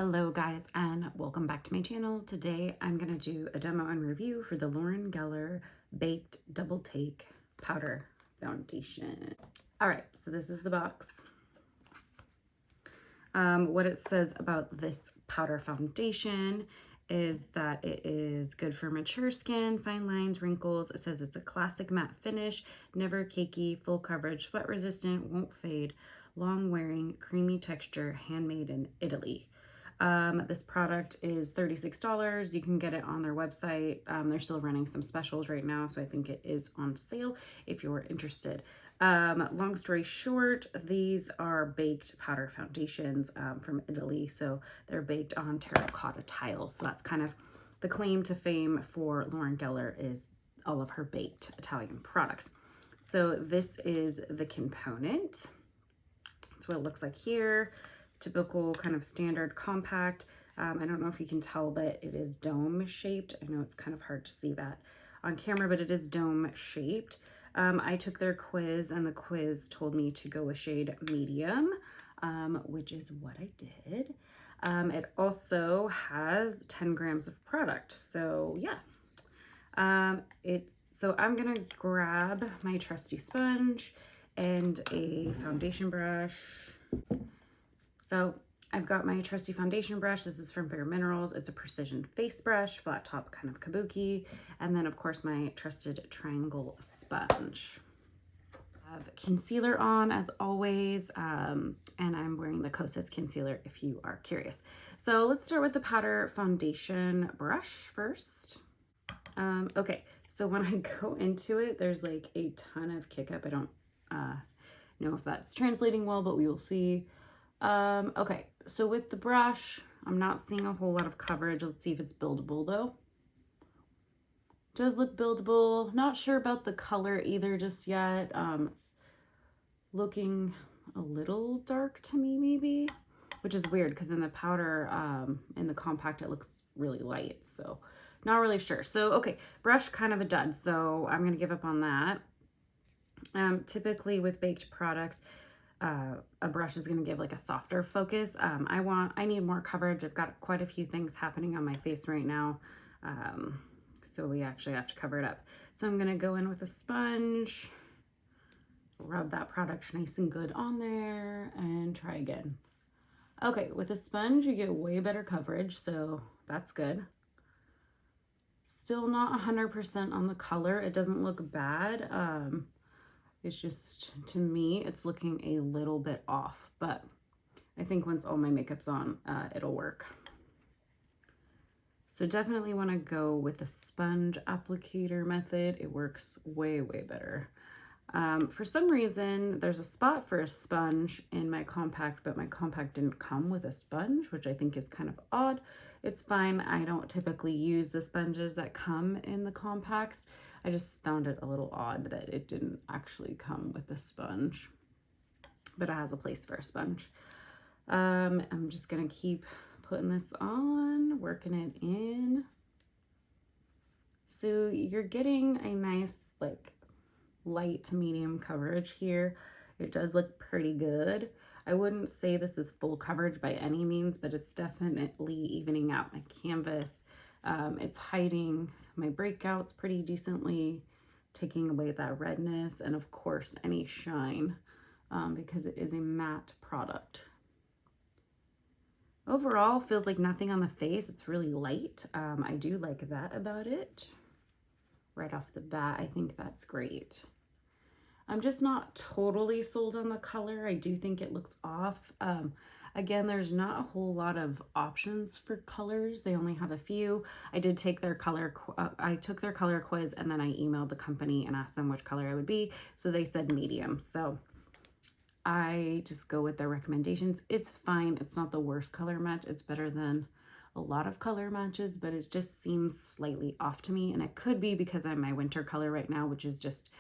Hello guys and welcome back to my channel. Today I'm going to do a demo and review for the Lauren Geller Baked Double Take Powder Foundation. Alright, so this is the box. What it says about this powder foundation is that it is good for mature skin, fine lines, wrinkles. It says it's a classic matte finish, never cakey, full coverage, sweat resistant, won't fade, long wearing, creamy texture, handmade in Italy. This product is $36. You can get it on their website. They're still running some specials right now, so I think it is on sale if you're interested. Long story short, these are baked powder foundations from Italy, so they're baked on terracotta tiles. So that's kind of the claim to fame for Lauren Geller, is all of her baked Italian products. So this is the component. That's what it looks like here. Typical kind of standard compact. I don't know if you can tell, but it is dome shaped. I know it's kind of hard to see that on camera, but it is dome shaped. I took their quiz and the quiz told me to go with shade medium, which is what I did. It also has 10 grams of product. So yeah, so I'm gonna grab my trusty sponge and a foundation brush. So I've got my trusty foundation brush. This is from Bare Minerals. It's a precision face brush, flat top kind of kabuki. And then of course my trusted triangle sponge. I have concealer on as always. And I'm wearing the Kosas concealer if you are curious. So let's start with the powder foundation brush first. Okay, so when I go into it, there's like a ton of kick up. I don't know if that's translating well, but we will see. Okay, so with the brush, I'm not seeing a whole lot of coverage. Let's see if it's buildable though. Does look buildable. Not sure about the color either just yet. It's looking a little dark to me maybe, which is weird because in the powder, in the compact, it looks really light. So not really sure. So, okay, brush kind of a dud. So I'm going to give up on that. Typically with baked products, a brush is going to give like a softer focus. I need more coverage. I've got quite a few things happening on my face right now. So we actually have to cover it up. So I'm going to go in with a sponge, rub that product nice and good on there and try again. Okay, with a sponge, you get way better coverage. So that's good. Still not 100% on the color. It doesn't look bad. It's just, to me, it's looking a little bit off, but I think once all my makeup's on, it'll work. So definitely want to go with the sponge applicator method. It works way, way better. For some reason, there's a spot for a sponge in my compact, but my compact didn't come with a sponge, which I think is kind of odd. It's fine. I don't typically use the sponges that come in the compacts. I just found it a little odd that it didn't actually come with a sponge, but it has a place for a sponge. I'm just gonna keep putting this on, working it in. So you're getting a nice like light to medium coverage here. It does look pretty good. I wouldn't say this is full coverage by any means, but it's definitely evening out my canvas. It's hiding my breakouts pretty decently, taking away that redness and of course any shine, because it is a matte product. Overall, feels like nothing on the face. It's really light. I do like that about it. Right off the bat, I think that's great. I'm just not totally sold on the color. I do think it looks off. Again, there's not a whole lot of options for colors. They only have a few. I did take their color, I took their color quiz and then I emailed the company and asked them which color I would be. So they said medium. So I just go with their recommendations. It's fine. It's not the worst color match. It's better than a lot of color matches, but it just seems slightly off to me. And it could be because I'm my winter color right now, which is just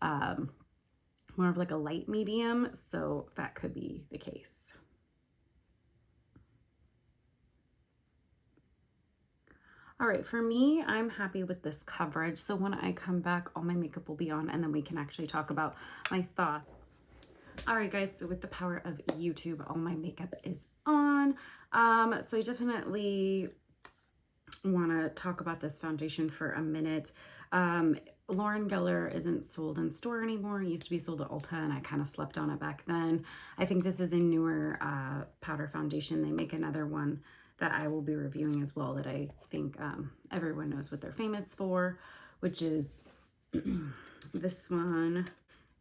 more of like a light medium. So that could be the case. All right, for me, I'm happy with this coverage. So when I come back, all my makeup will be on and then we can actually talk about my thoughts. All right, guys, so with the power of YouTube, all my makeup is on. So I definitely want to talk about this foundation for a minute. Lauren Geller isn't sold in store anymore. It used to be sold at Ulta, and I kind of slept on it back then. I think this is a newer powder foundation. They make another one that I will be reviewing as well that I think everyone knows what they're famous for, which is this one.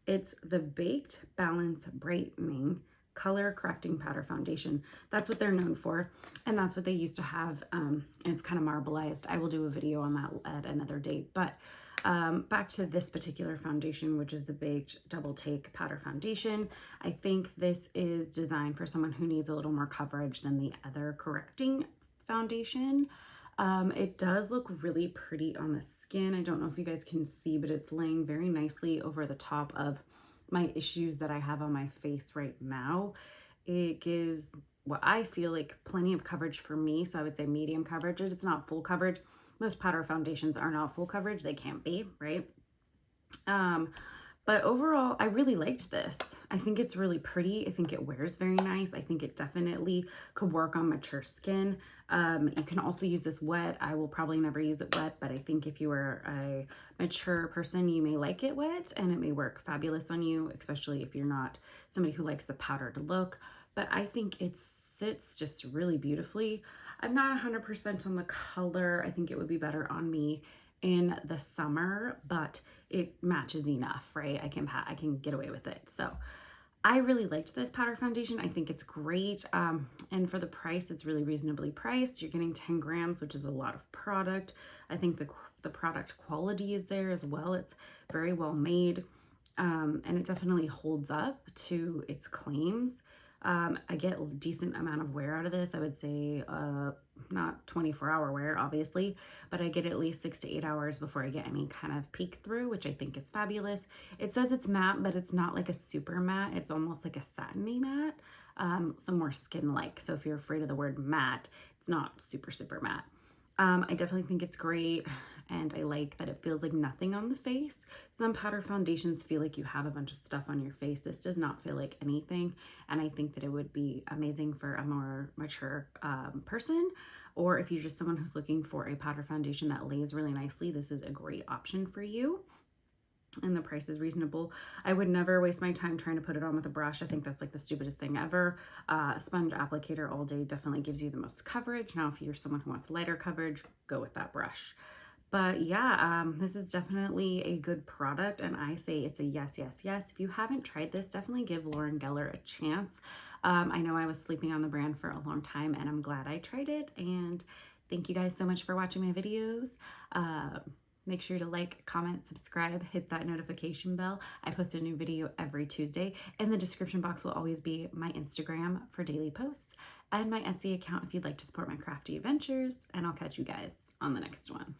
It's the Baked Balance Brightening Color Correcting Powder Foundation. That's what they're known for, and that's what they used to have. And it's kind of marbleized. I will do a video on that at another date. But back to this particular foundation, which is the Baked Double Take Powder Foundation. I think this is designed for someone who needs a little more coverage than the other correcting foundation. It does look really pretty on the skin. I don't know if you guys can see, but it's laying very nicely over the top of my issues that I have on my face right now. It gives what I feel like plenty of coverage for me. So I would say medium coverage. It's not full coverage. Most powder foundations are not full coverage. They can't be, right? But overall, I really liked this. I think it's really pretty. I think it wears very nice. I think it definitely could work on mature skin. You can also use this wet. I will probably never use it wet, but I think if you are a mature person, you may like it wet, and it may work fabulous on you, especially if you're not somebody who likes the powdered look. But I think it sits just really beautifully. I'm not 100% on the color. I think it would be better on me in the summer, but it matches enough, right? I can get away with it. So I really liked this powder foundation. I think it's great. And for the price, it's really reasonably priced. You're getting 10 grams, which is a lot of product. I think the product quality is there as well. It's very well made. And it definitely holds up to its claims. I get a decent amount of wear out of this. I would say not 24-hour wear, obviously, but I get at least 6 to 8 hours before I get any kind of peek through, which I think is fabulous. It says it's matte, but it's not like a super matte. It's almost like a satiny matte, so more skin-like. So if you're afraid of the word matte, it's not super, super matte. I definitely think it's great, and I like that it feels like nothing on the face. Some powder foundations feel like you have a bunch of stuff on your face. This does not feel like anything, and I think that it would be amazing for a more mature person, or if you're just someone who's looking for a powder foundation that lays really nicely, this is a great option for you. And the price is reasonable. I would never waste my time trying to put it on with a brush. I think that's like the stupidest thing ever. Sponge applicator all day definitely gives you the most coverage. Now, if you're someone who wants lighter coverage, go with that brush. But yeah, this is definitely a good product, and I say it's a yes, yes, yes. If you haven't tried this, definitely give Lauren Geller a chance. I know I was sleeping on the brand for a long time, and I'm glad I tried it. And thank you guys so much for watching my videos. Make sure to like, comment, subscribe, hit that notification bell. I post a new video every Tuesday. In the description box will always be my Instagram for daily posts and my Etsy account if you'd like to support my crafty adventures. And I'll catch you guys on the next one.